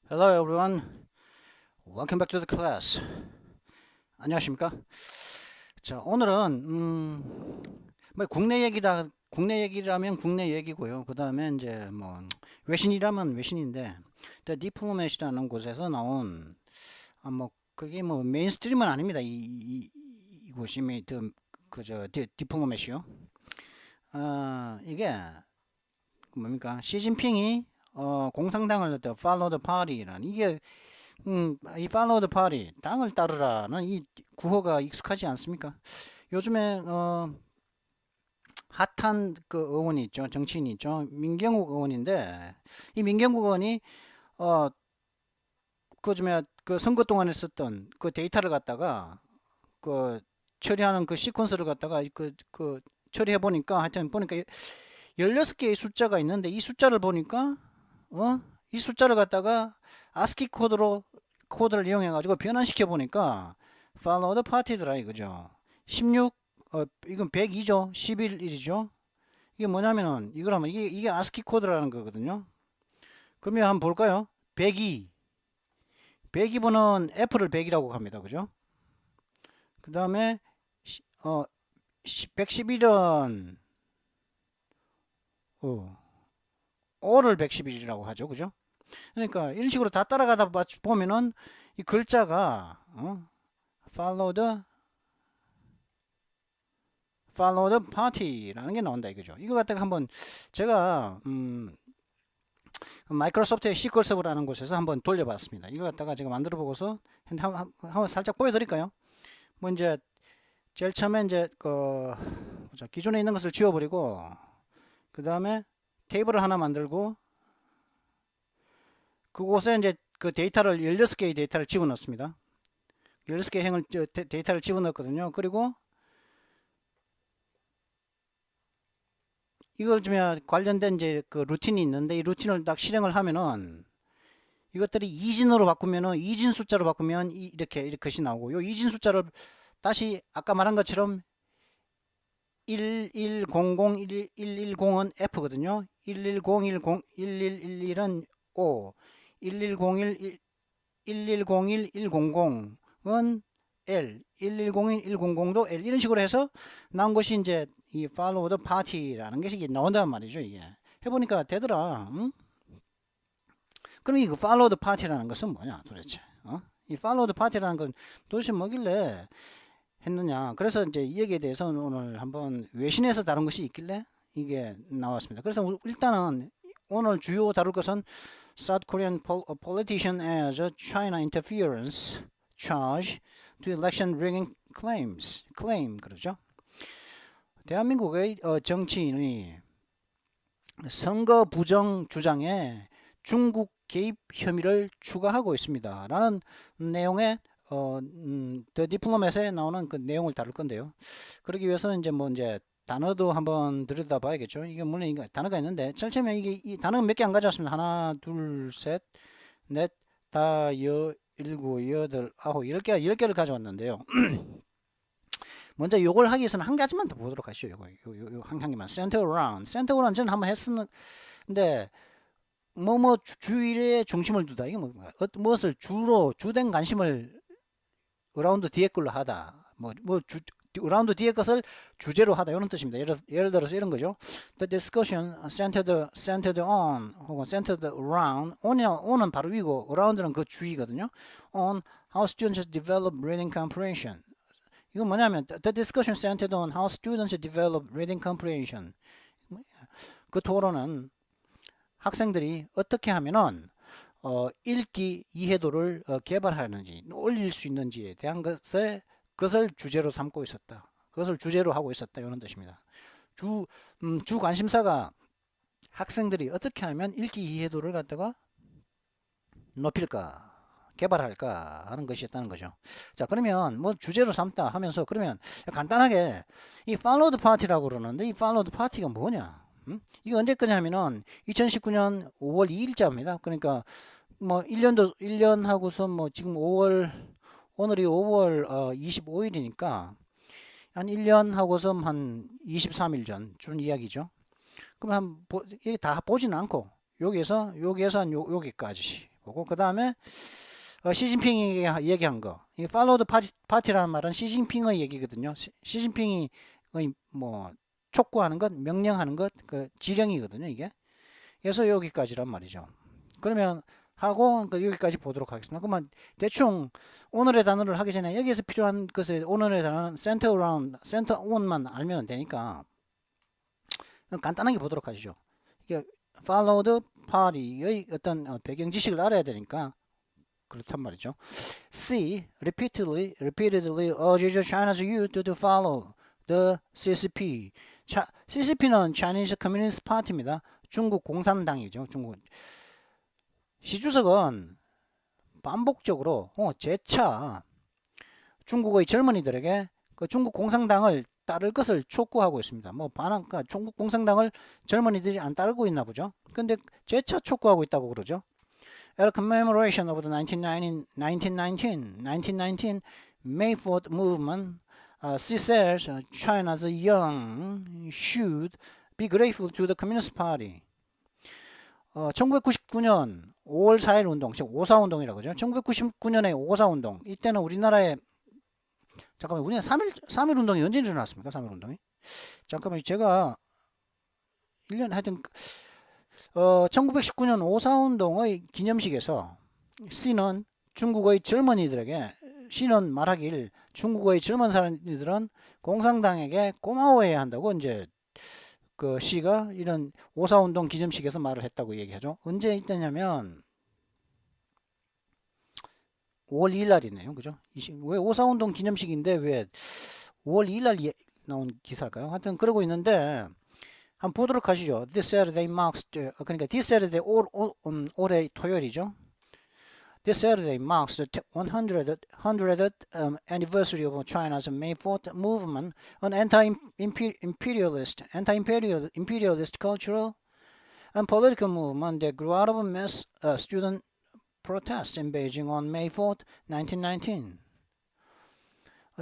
Hello everyone. Welcome back to the class. 안녕하십니까? 자, 오늘은 뭐 국내 얘기라면 국내 얘기고요. 그다음에 이제 뭐 외신이라면 외신인데 The Diplomat이라는 곳에서 나온 뭐 그게 뭐 메인스트림은 아닙니다. 이곳이 그저 디플로맷이요. 이게 뭡니까? 시진핑이 공산당을 follow the party라는 이게 이 follow the party, 당을 따르라는 이 구호가 익숙하지 않습니까? 요즘에 핫한 그 의원이 있죠, 정치인이 있죠, 민경욱 의원인데 이 민경욱 의원이 어, 그 선거 동안에 썼던 그 데이터를 갖다가 그 처리하는 그 시퀀스를 갖다가 그 처리해 보니까 하여튼 보니까 16개의 숫자가 있는데 이 숫자를 보니까 이 숫자를 갖다가 ASCII 코드를 이용해 가지고 변환시켜 보니까 follow the party더라 이거죠. 16 이건 102죠. 11이죠. 이게 뭐냐면은 이거라면 이게 ASCII 코드라는 거거든요. 그러면 한번 볼까요? 102. 102번은 F를 100이라고 합니다. 그죠? 그다음에 111은 O를 111이라고 하죠. 그죠? 그러니까 이런 식으로 다 따라가다 보면은 이 글자가 follow the party라는 게 나온다 이거죠. 이거 갖다가 한번 제가 마이크로소프트의 SQL 서버라는 곳에서 한번 돌려봤습니다. 이거 갖다가 제가 만들어 보고서 한번 살짝 보여드릴까요? 뭐 이제 제일 처음에 이제 기존에 있는 것을 지워버리고 그 다음에 테이블을 하나 만들고 그곳에 이제 그 데이터를 16개의 데이터를 집어넣습니다. 16개의 데이터를 집어넣었거든요. 그리고 이걸 좀 관련된 이제 그 루틴이 있는데 이 루틴을 딱 실행을 하면은 이것들이 이진으로 바꾸면은 이진 숫자로 바꾸면 이렇게 것이 나오고 요 이진 숫자를 다시 아까 말한 것처럼 1100110은 F거든요. 110101111은 O, 1101 1101100은 L, 1101100도 L 이런 식으로 해서 나온 것이 이제 이 follow the party라는 것이 나온단 말이죠. 이게 해보니까 되더라. 응? 그럼 이 follow the party라는 것은 뭐냐 도대체? 이 follow the party라는 건 도대체 뭐길래 했느냐? 그래서 이제 이 얘기에 대해서는 오늘 한번 외신에서 다룬 것이 있길래 이게 나왔습니다. 그래서 일단은 오늘 주요 다룰 것은 South Korean politician as a China interference charge to election rigging claim 그러죠. 대한민국의 정치인이 선거 부정 주장에 중국 개입 혐의를 추가하고 있습니다. 라는 내용의 The Diplomat에 나오는 그 내용을 다룰 건데요. 그러기 위해서는 이제 단어도 한번 들여다봐야겠죠. 이게 물론 이게 단어가 있는데 제일 처음에 이 단어가 몇 개 안 가져왔습니다. 하나, 둘, 셋, 넷, 다, 일곱, 여덟, 아홉, 10개를 가져왔는데요. 먼저 요걸 하기 위해서는 한 가지만 더 보도록 하시죠. 요 한 개만. Center around. Center around 저는 한번 했었는데 주일에 중심을 두다. 이게 무엇을 주된 관심을 around 뒤에 걸로 하다. around 뒤에 것을 주제로 하다 이런 뜻입니다. 예를 들어서 이런 거죠. The discussion centered on 혹은 centered around on은 바로 위고 around는 그 주의거든요. On how students develop reading comprehension. 이건 뭐냐면 the discussion centered on how students develop reading comprehension. 그 토론은 학생들이 어떻게 하면은 읽기 이해도를 개발하는지 올릴 수 있는지에 대한 것을 주제로 삼고 있었다. 그것을 주제로 하고 있었다. 이런 뜻입니다. 주 관심사가 학생들이 어떻게 하면 읽기 이해도를 갖다가 높일까, 개발할까 하는 것이었다는 거죠. 자, 그러면 뭐 주제로 삼다 하면서 그러면 간단하게 이 follow the party라고 그러는데 이 follow the party가 뭐냐? 이게 언제 거냐면은 2019년 5월 2일자입니다. 그러니까 뭐 1년 하고서 뭐 지금 오늘이 5월 25일이니까 한 1년 하고서 한 23일 준 이야기죠. 그럼 이게 다 보지는 않고 여기에서 한 여기까지 보고 그 다음에 시진핑이 얘기한 거. 이 follow the party라는 말은 시진핑의 얘기거든요. 시진핑이 뭐 촉구하는 것, 명령하는 것, 그 지령이거든요, 이게. 그래서 여기까지란 말이죠. 그러면 하고 여기까지 보도록 하겠습니다. 그러면 대충 오늘의 단어를 하기 전에 여기에서 필요한 것을 오늘의 단어는 center around, center on만 알면 되니까 간단하게 보도록 하시죠. 이게 follow the party의 어떤 배경 지식을 알아야 되니까 그렇단 말이죠. C repeatedly urges China's youth to follow the CCP. CCP는 Chinese Communist Party입니다. 중국 공산당이죠. 중국 시 주석은 반복적으로 재차 중국의 젊은이들에게 그 중국 공산당을 따를 것을 촉구하고 있습니다. 뭐 그러니까 중국 공산당을 젊은이들이 안 따르고 있나 보죠. 근데 재차 촉구하고 있다고 그러죠. At a commemoration of the 1919 May 4th movement, she says China's young should be grateful to the Communist Party. 1999년 5월 4일 운동, 즉 5.4 운동이라고 하죠. 1999년에 5.4 운동. 이때는 우리나라에 잠깐만, 우리나라 3.1 운동이 언제 일어났습니까? 3.1 운동이? 잠깐만, 제가 1년 하여튼 1919년 5.4 운동의 기념식에서 C는 중국의 젊은이들에게 C는 말하길 중국의 젊은 사람들은 공산당에게 고마워해야 한다고 이제 그 C가 이런 5.4 운동 기념식에서 말을 했다고 얘기하죠. 언제 있었냐면 5월 2일 날이네요. 그죠? 왜 5.4 운동 기념식인데 왜 5월 2일 날 나온 기사일까요? 하여튼 그러고 있는데 한번 보도록 하시죠. This Saturday marks 그러니까 this Saturday 올해 토요일이죠. This Saturday marks the 100th anniversary of China's May 4th movement on anti-imperialist cultural and political movement that grew out of mass student protest in Beijing on May 4th, 1919.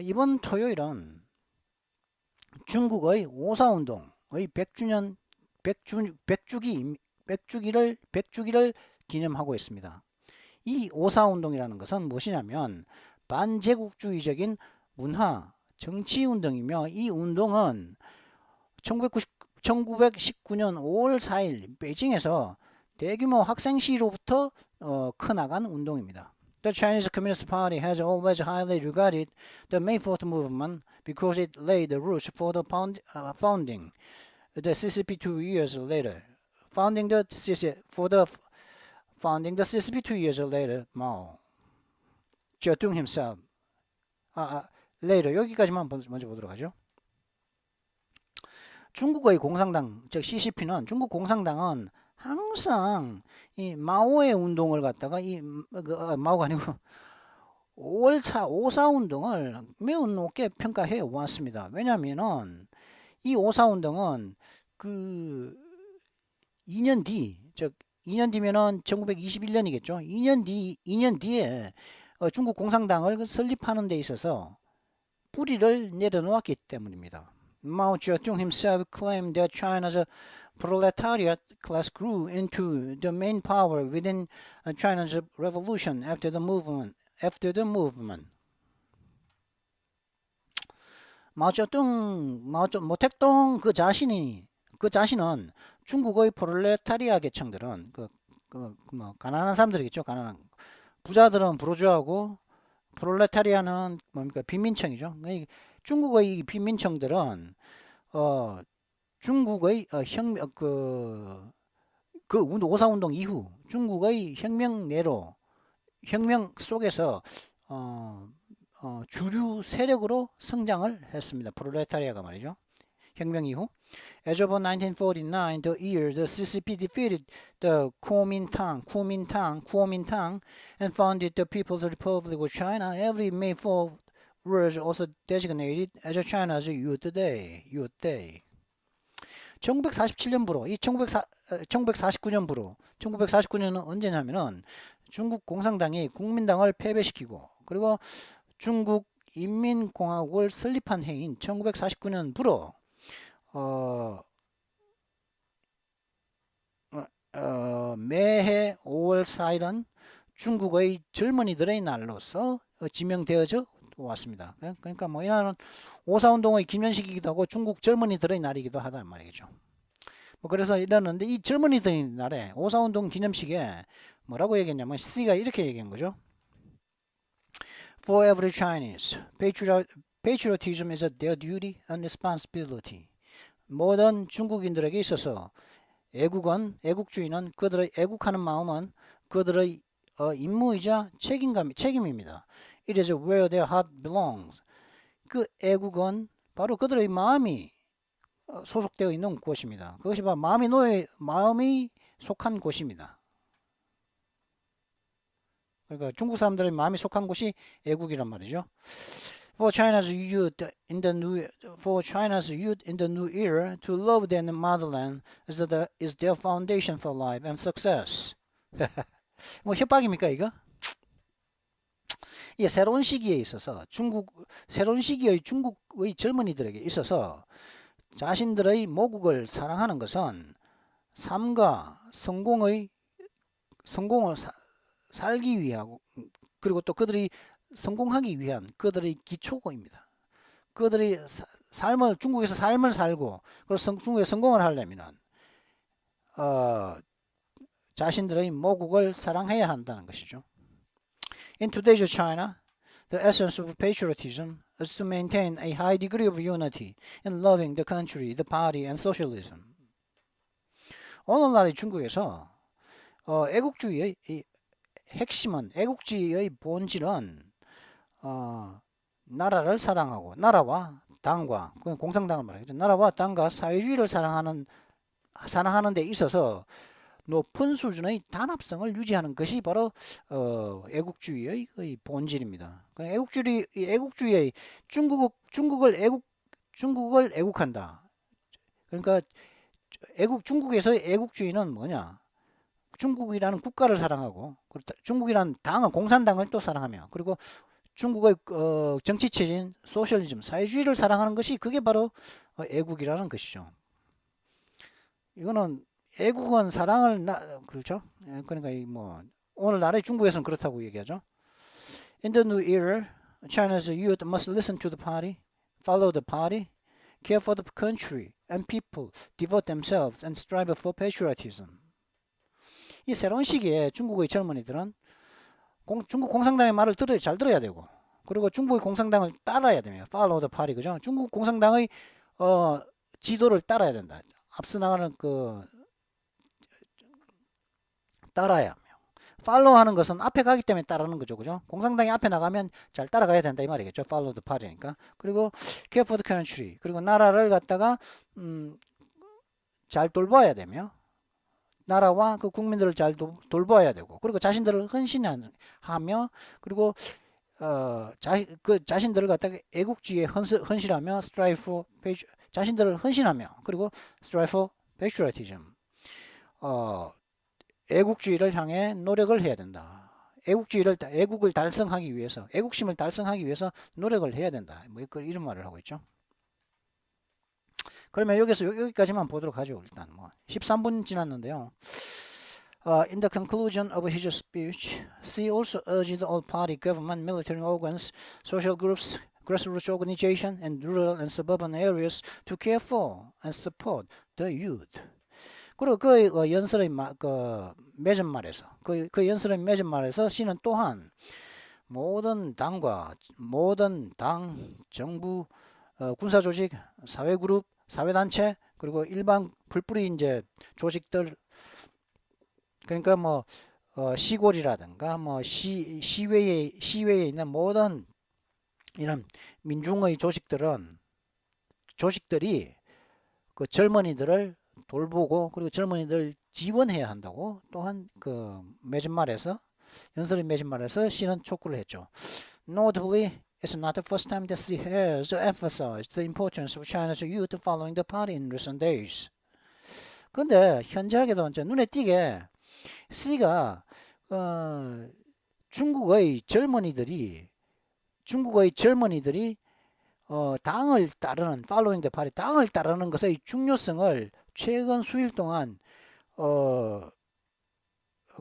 이번 토요일은 중국의 5.4 운동의 100주기를 기념하고 있습니다. 이 5.4 운동이라는 것은 무엇이냐면 반제국주의적인 문화, 정치 운동이며 이 운동은 1919년 5월 4일 베이징에서 대규모 학생 시위로부터 커나간 운동입니다. The Chinese Communist Party has always highly regarded the May 4th movement because it laid the roots for the founding the CCP 2 years later. Founding the CCP 2 years later, Mao Zedong himself. later 여기까지만 먼저 보도록 하죠. 중국의 공산당, 즉 CCP는 중국 공산당은 항상 이 마오의 운동을 갖다가 마오가 아니고 5.4 운동을 매우 높게 평가해 왔습니다. 왜냐하면은 이 5.4 운동은 그 2년 뒤, 즉 2년 뒤면은 1921년이겠죠. 2년 뒤에 중국 공산당을 설립하는 데 있어서 뿌리를 내려놓았기 때문입니다. Mao Zedong himself claimed that China's proletariat class grew into the main power within China's revolution after the movement. 모택동 그 자신은 중국의 프롤레타리아 계층들은 뭐 가난한 사람들이겠죠. 가난한 부자들은 부르주아고 프롤레타리아는 뭡니까? 빈민층이죠. 중국의 빈민층들은 중국의 혁명 그 5.4 운동 이후 중국의 혁명 속에서 주류 세력으로 성장을 했습니다. 프롤레타리아가 말이죠. 혁명 이후. As of 1949, the year the CCP defeated the Kuomintang and founded the People's Republic of China, every May 4th was also designated as China's Youth Day. 1947년부로 1949년은 언제냐면은 중국 공산당이 국민당을 패배시키고 그리고 중국 인민공화국을 설립한 해인 1949년부로 매해 5월 4일은 중국의 젊은이들의 날로서 지명되어져 왔습니다. 그러니까 뭐 이날은 오사운동의 기념식이기도 하고 중국 젊은이들의 날이기도 하단 말이죠. 뭐 그래서 이러는데 이 젊은이들의 날에 오사운동 기념식에 뭐라고 얘기했냐면 C가 이렇게 얘기한 거죠. For every Chinese, patriotism is their duty and responsibility. 모든 중국인들에게 있어서 애국주의는 그들의 애국하는 마음은 그들의 임무이자 책임입니다. It is where their heart belongs. 그 애국은 바로 그들의 마음이 소속되어 있는 곳입니다. 그것이 바로 마음이 속한 곳입니다. 그러니까 중국 사람들의 마음이 속한 곳이 애국이란 말이죠. For China's youth in the new era, to love their motherland is their foundation for life and success. 뭐 협박입니까 이거? 이 새로운 시기에 있어서 새로운 시기의 중국의 젊은이들에게 있어서 자신들의 모국을 사랑하는 것은 삶과 성공을 살기 위하고 그리고 또 그들이 성공하기 위한 그들의 기초입니다. 그들이 중국에서 삶을 살고 그리고 중국에 성공을 하려면 자신들의 모국을 사랑해야 한다는 것이죠. In today's China, the essence of patriotism is to maintain a high degree of unity in loving the country, the party, and socialism. 오늘날의 중국에서 애국주의의 핵심은 애국주의의 본질은 나라를 사랑하고 나라와 당과 공산당을 말하죠. 나라와 당과 사회주의를 사랑하는 데 있어서 높은 수준의 단합성을 유지하는 것이 바로 애국주의의 본질입니다. 애국주의의 중국을 애국한다. 그러니까 중국에서의 애국주의는 뭐냐? 중국이라는 국가를 사랑하고 중국이라는 당은 공산당을 또 사랑하며 그리고 중국의 정치체제인 소셜리즘, 사회주의를 사랑하는 것이 그게 바로 애국이라는 것이죠. 이거는 애국은 그렇죠? 그러니까 뭐 오늘날의 중국에서는 그렇다고 얘기하죠. In the new era, China's youth must listen to the party, follow the party, care for the country and people, devote themselves and strive for patriotism. 이 새로운 시기에 중국의 젊은이들은 중국 공산당의 말을 잘 들어야 되고 그리고 중국의 공산당을 따라야 됩니다. Follow the party, 그죠? 중국 공산당의 지도를 따라야 된다. 앞서 나가는 따라야 하며 팔로우 하는 것은 앞에 가기 때문에 따르는 거죠. 그죠? 공산당이 앞에 나가면 잘 따라가야 된다 이 말이겠죠. Follow the party니까. 그리고 care for the country. 그리고 나라를 갖다가 잘 돌봐야 되며 나라와 그 국민들을 잘 돌봐야 되고 그리고 자신들을 헌신하며 그리고 자신들을 갖다가 애국주의에 헌신하며 strive for 자신들을 헌신하며 그리고 strive for patriotism. 애국주의를 향해 노력을 해야 된다. 애국을 달성하기 위해서, 애국심을 달성하기 위해서 노력을 해야 된다. 뭐 이런 말을 하고 있죠. 그러면 여기까지만 보도록 하죠. 일단 뭐 13분 지났는데요. In the conclusion of his speech, Xi also urged all party, government, military organs, social groups, grassroots organization, and rural and suburban areas to care for and support the youth. 그리고 그 연설의 맺은말에서 그 연설의 맺은말에서 시는 또한 모든 당, 정부, 군사조직, 사회그룹, 사회단체 그리고 일반 불뿌리 이제 조직들 그러니까 뭐 시골이라든가 뭐 시외에 있는 모든 이런 민중의 조직들이 그 젊은이들을 돌보고 그리고 젊은이들 지원해야 한다고 또한 그 연설의 맺은말에서 시는 촉구를 했죠. Notably, it's not the first time that Xi has emphasized the importance of China's youth following the party in recent days. 근데 현저하게도 이제 눈에 띄게 X가 중국의 젊은이들이 당을 따르는 following the party 당을 따르는 것의 중요성을 최근 수일 동안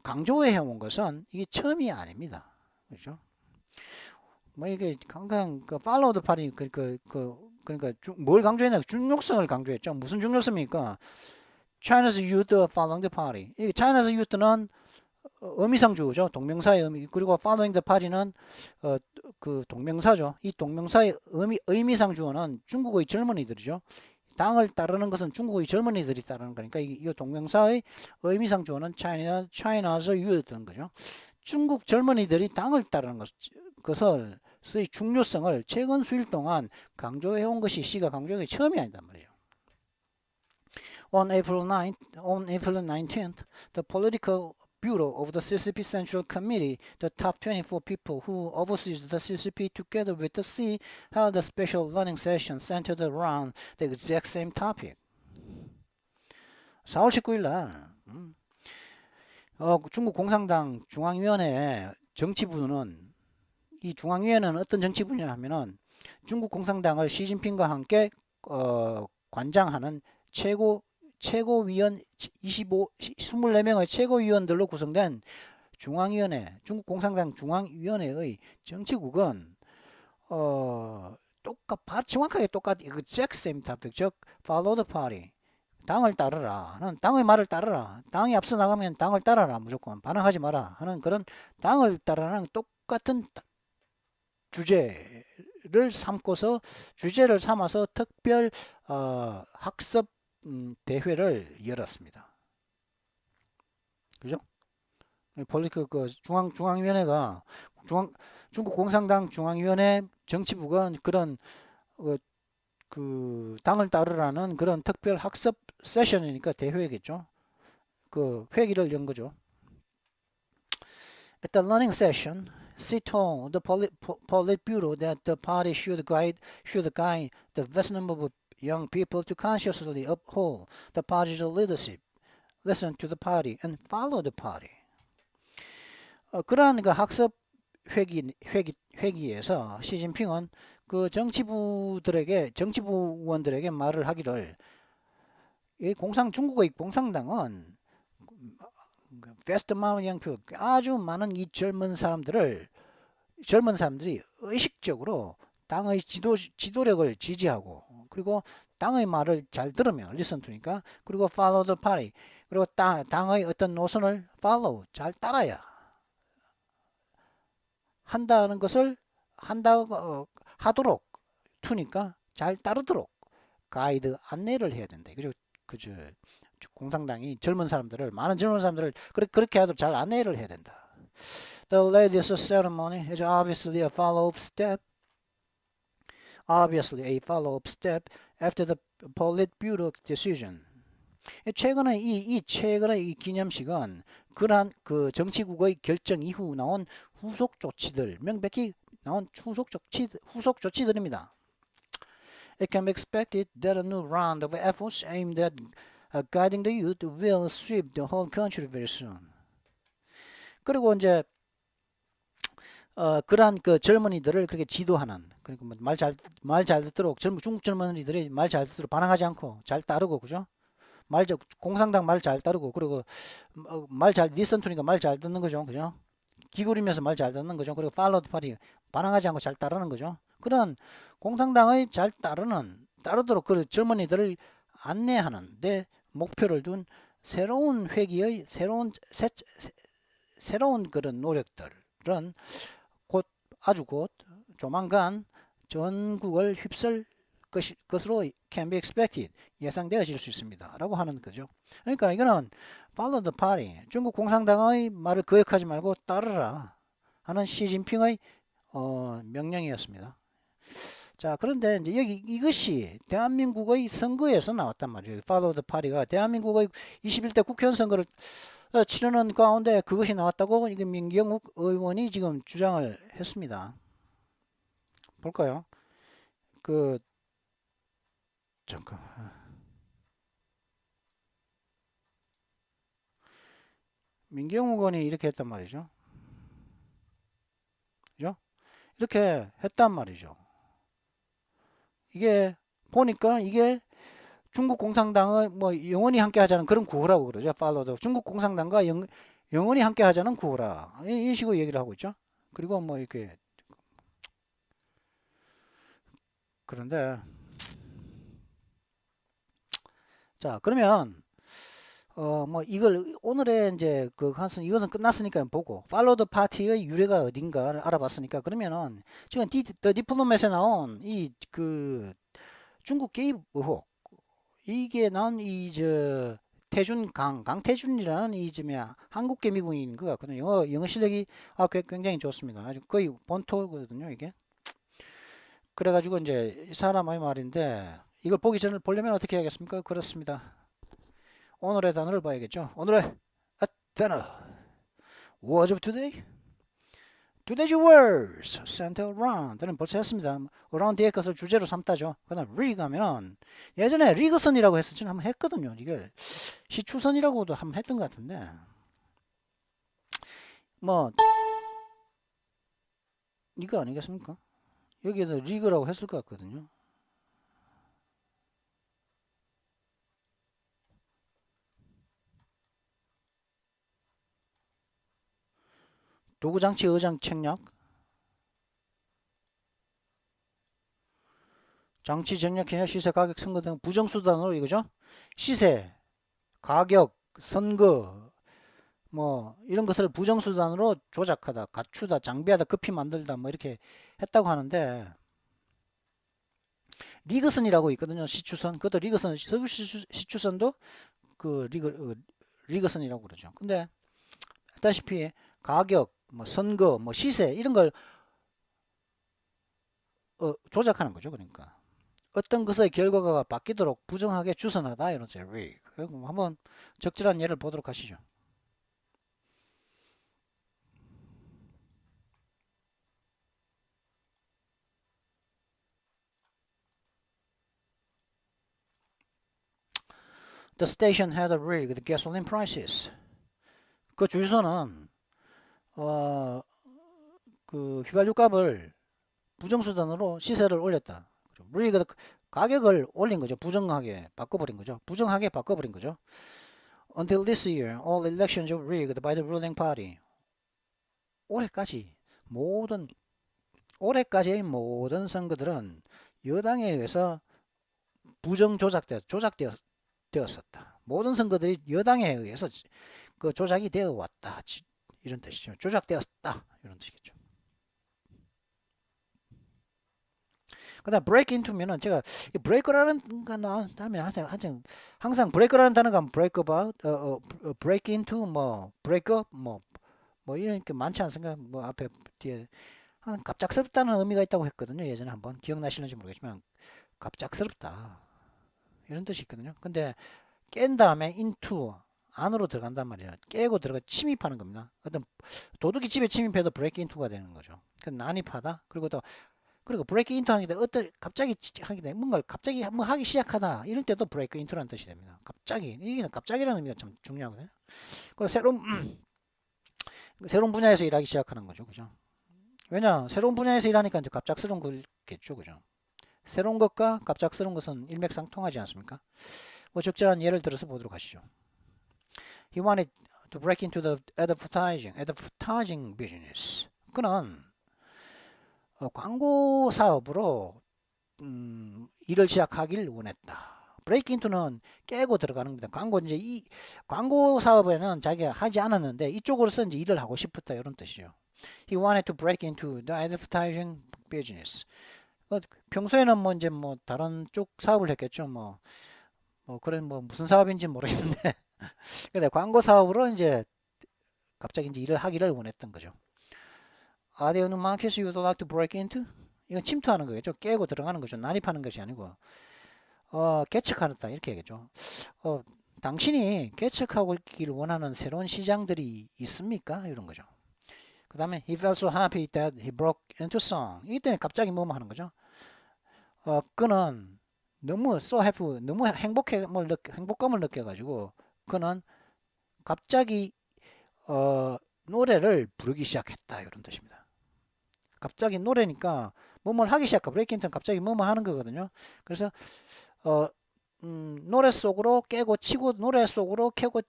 강조해 온 것은 이게 처음이 아닙니다. 그렇죠? 뭐 이게 항상 그 팔로우 더 파리 그러니까 뭘 강조했냐? 중력성을 강조했죠. 무슨 중력성입니까? China's youth following the party. 이 China's youth는 의미상 주어죠. 동명사의 의미. 그리고 following the party는 그 동명사죠. 이 동명사의 의미상 주어는 중국의 젊은이들이죠. 당을 따르는 것은 중국의 젊은이들이 따르는 거니까 이 동명사의 의미상 주어는 China's youth인 거죠. 중국 젊은이들이 당을 따르는 것을 의 중요성을 최근 수일 동안 강조해온 것이 C가 강조한 게 처음이 아니단 말이에요. On April 19th, the political bureau of the CCP Central Committee, the top 24 people who oversees the CCP together with the C, held a special learning session centered around the exact same topic. 4월 19일 날 중국 공산당 중앙위원회 정치부는 이 중앙위원회는 어떤 정치부냐 하면은 중국 공산당을 시진핑과 함께 관장하는 최고위원 24명의 최고위원들로 구성된 중앙위원회, 중국 공산당 중앙위원회의 정치국은 정확하게 똑같이 exact same topic, 즉 follow the party, 당을 따르라 하는, 당의 말을 따르라, 당이 앞서 나가면 당을 따라라, 무조건 반항하지 마라 하는 그런 당을 따르라는 똑같은 주제를 삼아서 특별 학습 대회를 열었습니다. 그죠? 중앙위원회가 중국 공산당 중앙위원회 정치부가 그런 그 당을 따르라는 그런 특별 학습 세션이니까 대회겠죠. 그 회기를 연 거죠. At the learning session, Xi told the Politburo that the party should guide the vast number of young people to consciously uphold the party's leadership, listen to the party, and follow the party. 그러한 그 학습 회기에서 시진핑은 그 정치부원들에게 말을 하기를, 중국의 공산당은 vast amount of young people, 아주 많은 이 젊은 사람들이 의식적으로 당의 지도력을 지지하고, 그리고 당의 말을 잘 들으면 listen to니까, 그리고 follow the party, 그리고 당의 어떤 노선을 follow, 잘 따라야 한다는 것을 하도록 to니까 잘 따르도록 가이드 안내를 해야 된다. 그죠? 공산당이 많은 젊은 사람들을 그렇게 하도록 잘 안내를 해야 된다. The latest ceremony is obviously a follow-up step after the Politburo decision. 최근의 이 기념식은 그러한 그 정치국의 결정 이후 나온 명백히 나온 후속 조치들입니다. It can be expected that a new round of efforts aimed at guiding the youth will sweep the whole country very soon. 그리고 이제 그러한 그 젊은이들을 그렇게 지도하는, 그러니까 말 잘 듣도록 중국 젊은이들이 말 잘 듣도록 반항하지 않고 잘 따르고, 그죠? 공산당 말 잘 따르고, 그리고 listen to니까 말 잘 듣는 거죠, 그죠? 기울이면서 말 잘 듣는 거죠. 그리고 follow the party, 반항하지 않고 잘 따르는 거죠. 그런 공산당의 잘 따르도록 그 젊은이들을 안내하는 데 목표를 둔 새로운 회기의 새로운 그런 노력들은 아주 곧 조만간 전국을 휩쓸 것으로 can be expected, 예상되어질 수 있습니다 라고 하는 거죠. 그러니까 이거는 follow the party, 중국 공산당의 말을 거역하지 말고 따르라 하는 시진핑의 명령이었습니다. 자, 그런데 이제 이것이 대한민국의 선거에서 나왔단 말이에요. follow the party가 대한민국의 21대 국회의원 선거를 치르는 가운데 그것이 나왔다고 이게 민경욱 의원이 지금 주장을 했습니다. 볼까요? 잠깐. 민경욱 의원이 이렇게 했단 말이죠. 그죠? 이렇게 했단 말이죠. 이게 보니까 이게 중국 공산당의 뭐 영원히 함께 하자는 그런 구호라고 그러죠. 팔로도 중국 공산당과 영원히 함께 하자는 구호라. 이 식으로 얘기를 하고 있죠. 그리고 뭐 이렇게 그런데 자 그러면 뭐 이걸 오늘의 이제 그 이것은 끝났으니까 보고 팔로우 더 파티의 유래가 어딘가를 알아봤으니까 그러면은 지금 더 디플로맷에 나온 이 그 중국 개입 의혹 이게 나온 이 저 태준 강태준이라는 이 점이야 한국계 미국인인 것 같거든요. 영어 실력이 굉장히 좋습니다. 아주 거의 본토거든요 이게. 그래가지고 이제 이 사람의 말인데 이걸 보기 전에 보려면 어떻게 해야겠습니까? 그렇습니다. 오늘의 단어를 봐야겠죠. 오늘의 단어 Words of today. Today's words center around는 벌써 했습니다. around 뒤에 것을 주제로 삼다죠. 그다음 rig 하면은 예전에 리그선이라고 했었지 한번 했거든요. 이게 시추선이라고도 한번 했던 것 같은데 뭐 이거 아니겠습니까? 여기에서 리그라고 했을 것 같거든요. 도구장치, 의장, 책략, 장치, 정략, 기냐, 시세, 가격, 선거 등 부정수단으로 이거죠. 시세, 가격, 선거, 뭐 이런 것을 부정수단으로 조작하다, 갖추다, 장비하다, 급히 만들다 뭐 이렇게 했다고 하는데 리그선이라고 있거든요. 시추선. 그것도 리그선, 서구 시추선도 그 리그선이라고 그러죠. 근데 알다시피 가격, 뭐 선거, 뭐 시세 이런 걸 조작하는 거죠. 그러니까 어떤 것의 결과가 바뀌도록 부정하게 주선하다 이런 제 rig. 한번 적절한 예를 보도록 하시죠. The station had a rig the gasoline prices. 그 주유소는 그 휘발유 값을 부정수단으로 시세를 올렸다. rig 가격을 올린 거죠. 부정하게 바꿔버린 거죠. 부정하게 바꿔버린 거죠. Until this year, all elections were rigged by the ruling party. 올해까지의 모든 선거들은 여당에 의해서 조작되었었다. 모든 선거들이 여당에 의해서 그 조작이 되어 왔다. 이런 뜻이죠. 조작되었다. 이런 뜻이겠죠. 그다음 break into면은 제가 break라는 단어 항상 break라는 단어가 break about, break into, 뭐 break up, 뭐 이런 게 많지 않습니까? 뭐 앞에 뒤에 갑작스럽다는 의미가 있다고 했거든요. 예전에 한번 기억나시는지 모르겠지만 갑작스럽다 이런 뜻이 있거든요. 근데 깬 다음에 into 안으로 들어간단 말이에요. 깨고 들어가 침입하는 겁니다. 어떤 도둑이 집에 침입해도 break into가 되는 거죠. 그 난입하다. 그리고 break into 하기 때 어떤 갑자기 하기 때 뭔가 갑자기 뭐 하기 시작하다 이럴 때도 break into라는 뜻이 됩니다. 갑자기 이게 갑자기라는 의미가 참 중요하거든요. 그 새로운 분야에서 일하기 시작하는 거죠, 그죠? 왜냐 새로운 분야에서 일하니까 이제 갑작스러운 거겠죠, 그죠? 새로운 것과 갑작스러운 것은 일맥상통하지 않습니까? 뭐 적절한 예를 들어서 보도록 하시죠. He wanted to break into the advertising business. 그는 광고 사업으로 일을 시작하길 원했다. break into는 깨고 들어가는 겁니다. 이 광고 사업에는 자기가 하지 않았는데 이쪽으로서 이제 일을 하고 싶었다 이런 뜻이죠. He wanted to break into the advertising business. 평소에는 뭐 이제 뭐 다른 쪽 사업을 했겠죠. 그런 무슨 사업인지 모르겠는데 근데 광고 사업으로 이제 갑자기 이제 일을 하기를 원했던 거죠. Are there any markets you would like to break into? 이건 침투하는 거겠죠. 깨고 들어가는 거죠. 난입하는 것이 아니고 개척하다 이렇게 얘기죠. 당신이 개척하기를 원하는 새로운 시장들이 있습니까? 이런 거죠. 그 다음에 he felt so happy that he broke into song. 이때는 갑자기 뭐뭐 하는 거죠. 그는 너무 so happy, 너무 행복감을 느껴가지고 그는 갑자기 노래를 부르기 시작했다 이런 뜻입니다. 갑자기 노래니까 뭐뭘 하기 시작하고 브레이킹턴 갑자기 뭐뭐 하는 거거든요. 그래서 노래 속으로 깨고 치고 노래 속으로 깨고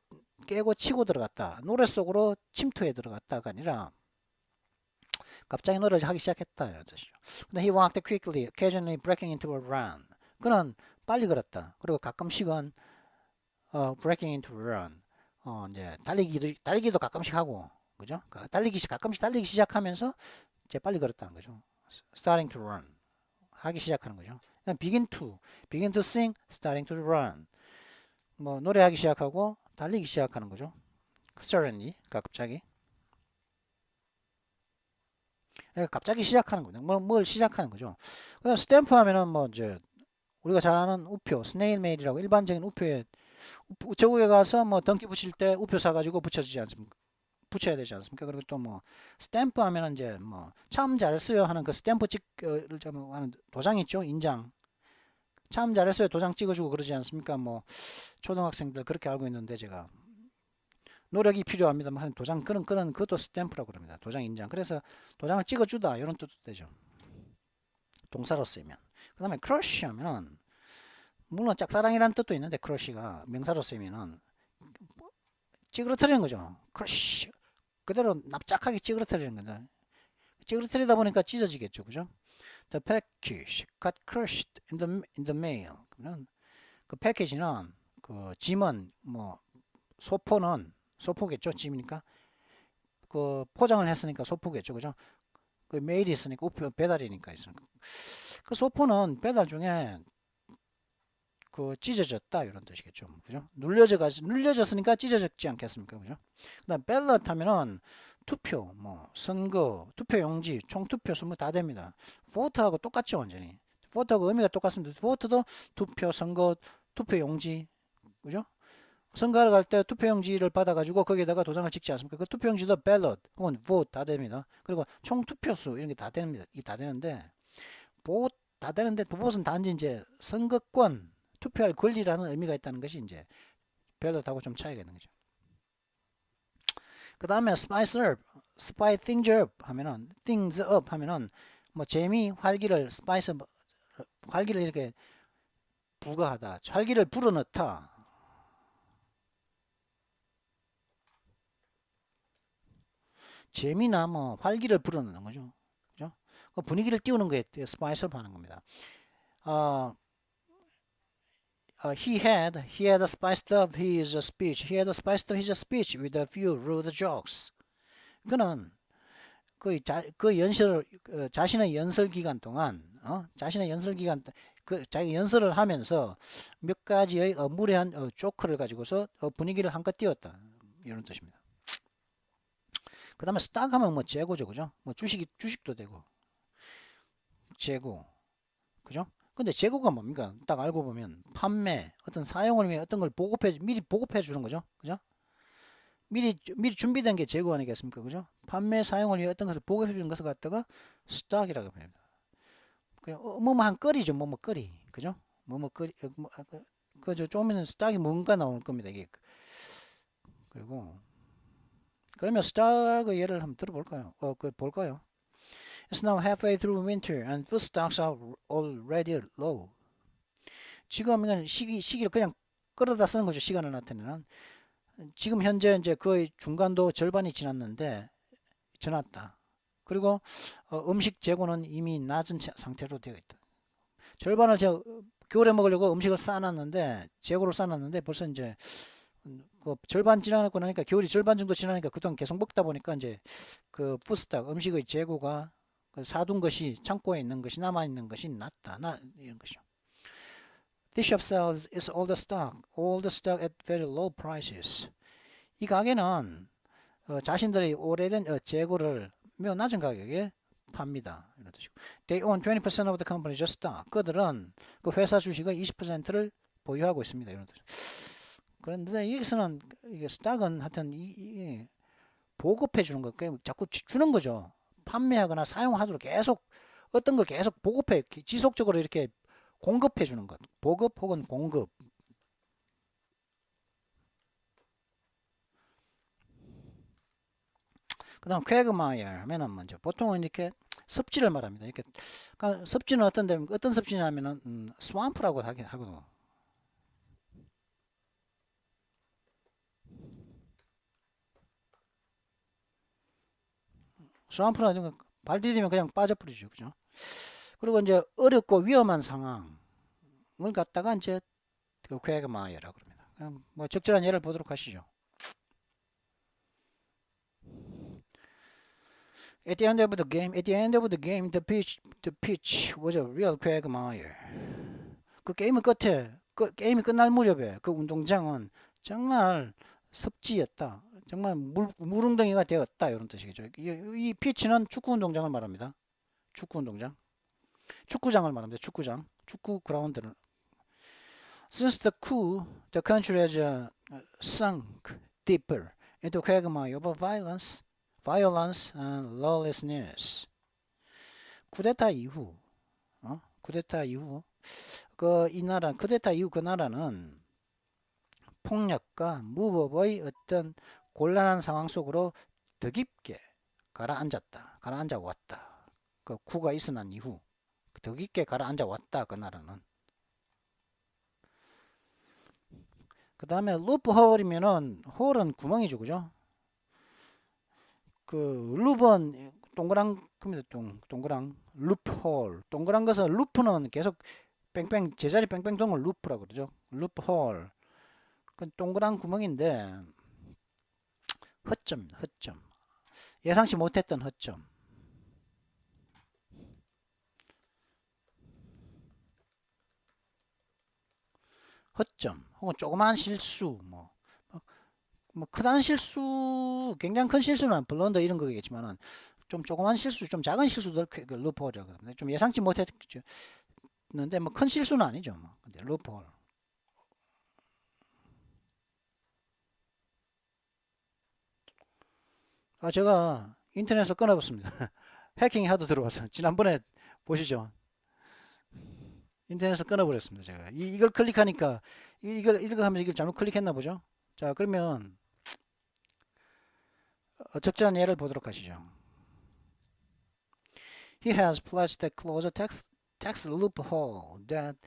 깨고 치고 들어갔다. 노래 속으로 침투해 들어갔다가 아니라 갑자기 노래를 하기 시작했다. 근데 he walked quickly, occasionally breaking into a run. 그는 빨리 걸었다. 그리고 가끔씩은 breaking into a run. 이제 달리기도 가끔씩 하고, 그죠? 가끔씩 달리기 시작하면서 이제 빨리 걸었다는 거죠. starting to run. 하기 시작하는 거죠. begin to sing, starting to run. 뭐 노래하기 시작하고 달리기 시작하는 거죠. suddenly, 갑자기. 갑자기 시작하는 거죠. 뭘 시작하는 거죠. 그다음 스탬프 하면은 뭐 이제 우리가 잘 아는 우표, 스네일 메일이라고 일반적인 우표에 우체국에 가서 뭐 등기 붙일 때 우표 사가지고 붙여주지 않습니까? 붙여야 되지 않습니까? 그리고 또 뭐 스탬프 하면은 이제 뭐 참 잘했어요 하는 그 스탬프 찍을 하는 도장 있죠, 인장. 참 잘했어요 도장 찍어주고 그러지 않습니까? 뭐 초등학생들 그렇게 알고 있는데 제가 노력이 필요합니다만 하는 도장 그런 그것도 스탬프라고 그럽니다. 도장 인장. 그래서 도장을 찍어주다 이런 뜻도 되죠. 동사로 쓰이면. 그 다음에 크러쉬 하면은 물론 짝사랑이라는 뜻도 있는데 크러쉬가 명사로 쓰이면은 찌그러뜨리는 거죠. 크러쉬 그대로 납작하게 찌그러뜨리는 거다. 찌그러뜨리다 보니까 찢어지겠죠, 그죠? The package got crushed in the mail. 그러면 그 패키지는 그 짐은 뭐 소포겠죠, 짐이니까 그 포장을 했으니까 소포겠죠, 그죠? 그 메일이 있으니까 우표 배달이니까 있으니까 그 소포는 배달 중에 그 찢어졌다 이런 뜻이겠죠, 그죠? 눌려졌으니까 찢어졌지 않겠습니까, 그죠? 그다음 벨럿 하면은 투표, 뭐 선거, 투표용지, 총투표 선거 다 됩니다. 보트하고 똑같죠, 완전히. 보트하고 의미가 똑같습니다. 보트도 투표, 선거, 투표용지, 그죠? 선거하러 갈 때 투표용지를 받아가지고 거기에다가 도장을 찍지 않습니까? 그 투표용지도 벨럿 혹은 vote 다 됩니다. 그리고 총투표수 이런 게 다 됩니다. 이게 다 되는데 vote 다 되는데 vote은 단지 이제 선거권, 투표할 권리라는 의미가 있다는 것이 이제 벨럿하고 좀 차이가 있는 거죠. 그 다음에 spice up, spice things up 하면은 뭐 재미, 활기를 spice 활기를 이렇게 부과하다, 활기를 불어넣다. 재미나 뭐 활기를 불어넣는 거죠. 그죠? 그 분위기를 띄우는 거에 spice up 하는 겁니다. He had spiced up his speech. He had spiced up his speech with a few rude jokes. 그는 그 연설을 자신의 연설 기간 동안 자기 연설을 하면서 몇 가지의 무례한 조크를 가지고서 분위기를 한껏 띄웠다 이런 뜻입니다. 그 다음에 스탁 하면 뭐 재고죠, 그죠? 뭐 주식도 되고 재고, 그죠? 근데 재고가 뭡니까? 딱 알고 보면 판매, 어떤 사용을 위해 어떤 걸 미리 보급해 주는 거죠, 그죠? 미리 준비된 게 재고 아니겠습니까, 그죠? 판매 사용을 위해 어떤 것을 보급해 주는 것을 갖다가 스탁이라고 합니다. 그냥 뭐뭐한 거리죠, 뭐뭐 거리, 그죠? 뭐뭐 거리, 그저 조금은 스탁이 뭔가 나올 겁니다, 이게. 그리고 그러면 스탁의 예를 한번 들어볼까요? 볼까요? It's now halfway through winter and food stocks are already low. 지금 이건 시기를 그냥 끌어다 쓰는 거죠. 시간을 나타내는. 지금 현재 이제 거의 중간도 절반이 지났다. 그리고 음식 재고는 이미 낮은 상태로 되어 있다. 절반을 제가 겨울에 먹으려고 음식을 쌓아놨는데 재고를 쌓아놨는데 벌써 이제 그 절반 지나고 나니까 겨울이 절반 정도 지나니까 그동안 계속 먹다 보니까 이제 그 푸스탁 음식의 재고가 사둔 것이 창고에 있는 것이 남아 있는 것이 낫다. 이런 것이죠. This shop sells is all the stock at very low prices. 이 가게는 자신들의 오래된 재고를 매우 낮은 가격에 팝니다. 이런 뜻이고. They own 20% of the company's stock. 그들은 그 회사 주식의 20%를 보유하고 있습니다. 이런 뜻. 그런데 여기서는 이게 스탁은 하여튼 보급해 주는 거, 자꾸 주는 거죠. 판매하거나 사용하도록 계속 어떤 걸 계속 보급해 지속적으로 이렇게 공급해 주는 것. 보급 혹은 공급. 그다음 퀘그마이어 하면은 먼저 보통은 이렇게 습지를 말합니다. 이렇게 그러니까 습지는 어떤 습지냐면은 스왑프라고 하거든요. 스럼프는 발 디디면 그냥 빠져버리죠. 그죠? 그리고 이제 어렵고 위험한 상황을 갖다가 이제 그 quagmire라고 그럽니다. 그럼 뭐 적절한 예를 보도록 하시죠. At the end of the game, the pitch was a real quagmire. 그 게임 끝에, 게임이 끝날 무렵에 그 운동장은 정말 습지였다. 정말 물웅덩이가 되었다. 이런 뜻이겠죠. 이 피치는 축구 운동장을 말합니다. 축구 운동장. 축구장을 말합니다. 축구장. 축구 그라운드를. Since the country has sunk deeper into quagmire of violence and lawlessness. 쿠데타 이후, 쿠데타 이후 그 나라는 폭력과 무법의 어떤 곤란한 상황 속으로 더 깊게 가라앉아 왔다. 그 쿠가 있어난 이후 더 깊게 가라앉아 왔다. 그 나라는. 그 다음에 루프홀이면은 홀은 구멍이죠, 그죠? 그 루프는 동그란 겁니다. 동그란 루프홀. 동그란 것은 루프는 계속 뺑뺑 제자리 뺑뺑 도는 걸 루프라고 그러죠. 루프홀. 그 동그란 구멍인데 허점. 예상치 못했던 허점. 허점 혹은 조그마한 실수 뭐 크다는 실수, 굉장히 큰 실수는 블런더 이런 거겠지만은 좀 조그만 실수, 좀 작은 실수들 그 루프홀이라고 그러는데 좀 예상치 못했는데 뭐 큰 실수는 아니죠. 뭐 근데 루프홀. 제가 인터넷에서 끊어봤습니다. 해킹이 하도 들어와서 지난번에 보시죠. 인터넷에서 끊어버렸습니다. 제가 이걸 클릭하니까 이걸 하면서 이걸 잘못 클릭했나 보죠. 자, 그러면 적절한 예를 보도록 하시죠. He has pledged to close a tax loophole that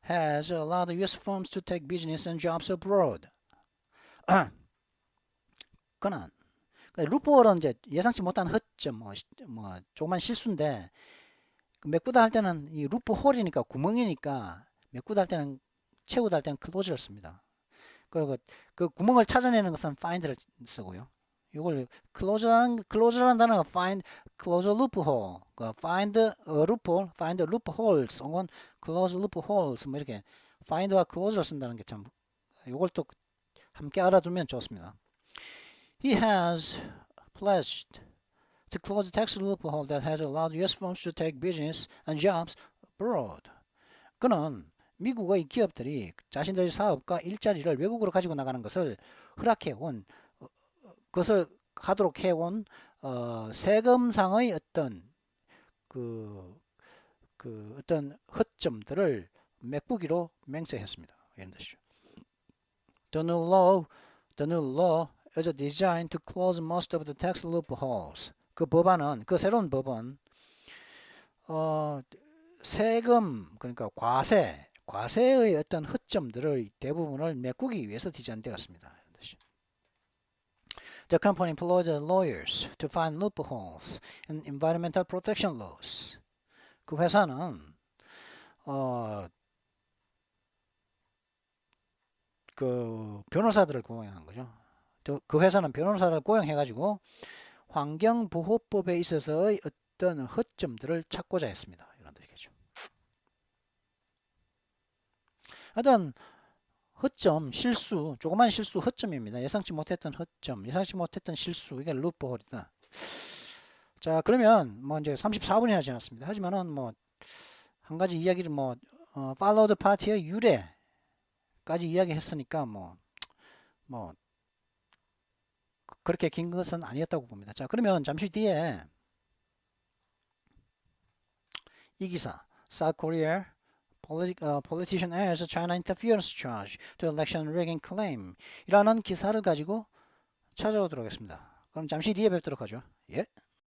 has allowed US firms to take business and jobs abroad. 그는 루프홀은 이제 예상치 못한 허점, 뭐 조그만 실수인데 메꾸다 할 때는 이 루프홀이니까 구멍이니까 메꾸다 할 때는 채우다 할 때는 close를 씁니다. 그리고 그 구멍을 찾아내는 것은 find를 쓰고요. 이걸 close라는 단어가 close a loophole, find a loopholes, 혹은 close loopholes 뭐 이렇게 find와 close를 쓴다는 게 참 이걸 또 함께 알아두면 좋습니다. He has pledged to close the tax loophole that has allowed US firms to take business and jobs abroad. 그는 미국의 기업들이 자신들의 사업과 일자리를 외국으로 가지고 나가는 것을 허락해온 그것을 하도록 해온 세금상의 어떤 어떤 허점들을 메꾸기로 맹세했습니다. 이런 뜻이죠. The new law is designed to close most of the tax loopholes. 그 새로운 법은 세금 그러니까 과세의 어떤 허점들의 대부분을 메꾸기 위해서 디자인되었습니다. The company employed lawyers to find loopholes in environmental protection laws. 그 회사는 그 변호사들을 고용한 거죠. 그 회사는 변호사를 고용해가지고 환경보호법에 있어서의 어떤 허점들을 찾고자 했습니다. 이런 뜻이겠죠. 하여튼 허점, 실수, 조그만 실수 허점입니다. 예상치 못했던 허점, 예상치 못했던 실수, 이게 루프홀이다. 자, 그러면 뭐 이제 34분이나 지났습니다. 하지만은 뭐 한 가지 이야기를 팔로우 더 파티의 유래까지 이야기했으니까 뭐 그렇게 긴 것은 아니었다고 봅니다. 자, 그러면 잠시 뒤에 이 기사, South Korea politician airs China interference charge to election rigging claim 이라는 기사를 가지고 찾아오도록 하겠습니다. 그럼 잠시 뒤에 뵙도록 하죠. 예.